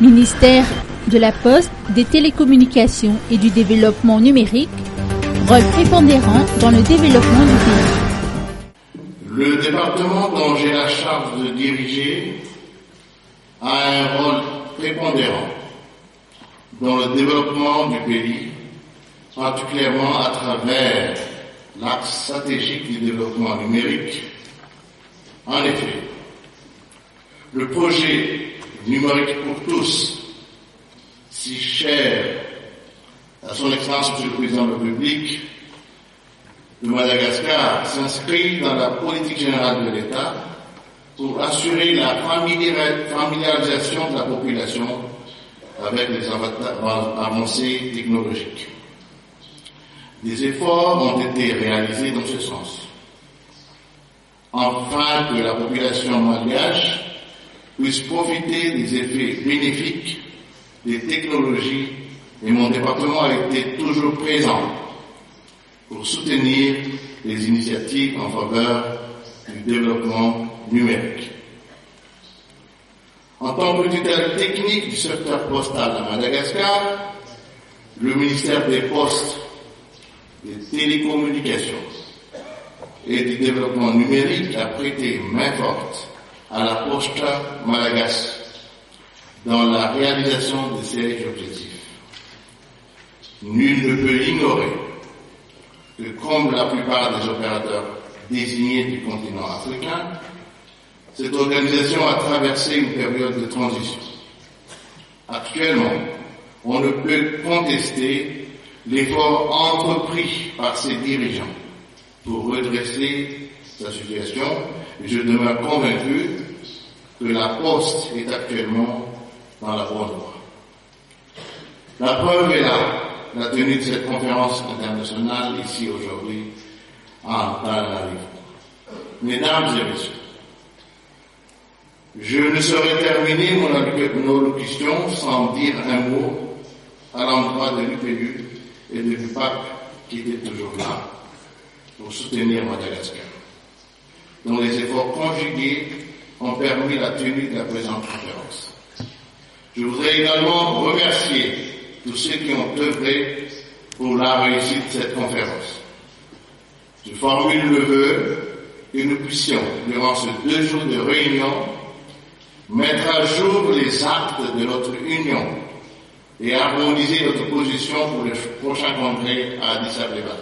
Ministère de la Poste, des Télécommunications et du Développement numérique, rôle prépondérant dans le développement du pays. Le département dont j'ai la charge de diriger a un rôle prépondérant dans le développement du pays, particulièrement à travers l'axe stratégique du développement numérique. En effet, le projet numérique pour tous, si cher à son Excellence Monsieur le Président de la République de Madagascar, s'inscrit dans la politique générale de l'État pour assurer la familiarisation de la population avec les avancées technologiques. Des efforts ont été réalisés dans ce sens, afin que la population malgache puisse profiter des effets bénéfiques des technologies, et mon département a été toujours présent pour soutenir les initiatives en faveur du développement numérique. En tant que tutelle technique du secteur postal à Madagascar, le ministère des Postes, des Télécommunications et du Développement numérique a prêté main forte à la Posta Malagasy dans la réalisation de ces objectifs. Nul ne peut ignorer que, comme la plupart des opérateurs désignés du continent africain, cette organisation a traversé une période de transition. Actuellement, on ne peut contester l'effort entrepris par ses dirigeants pour redresser sa situation, et je demeure convaincu que la Poste est actuellement dans la bonne voie. La preuve est là, la tenue de cette conférence internationale ici aujourd'hui en Paranarivo. Mesdames et messieurs, je ne saurais terminer mon allocution sans dire un mot à l'endroit de l'UPU et de l'UPAC qui étaient toujours là pour soutenir Madagascar, dont les efforts conjugués ont permis la tenue de la présente conférence. Je voudrais également remercier tous ceux qui ont œuvré pour la réussite de cette conférence. Je formule le vœu que nous puissions, durant ces 2 jours de réunion, mettre à jour les actes de notre union et harmoniser notre position pour le prochain congrès à Addis Abeba.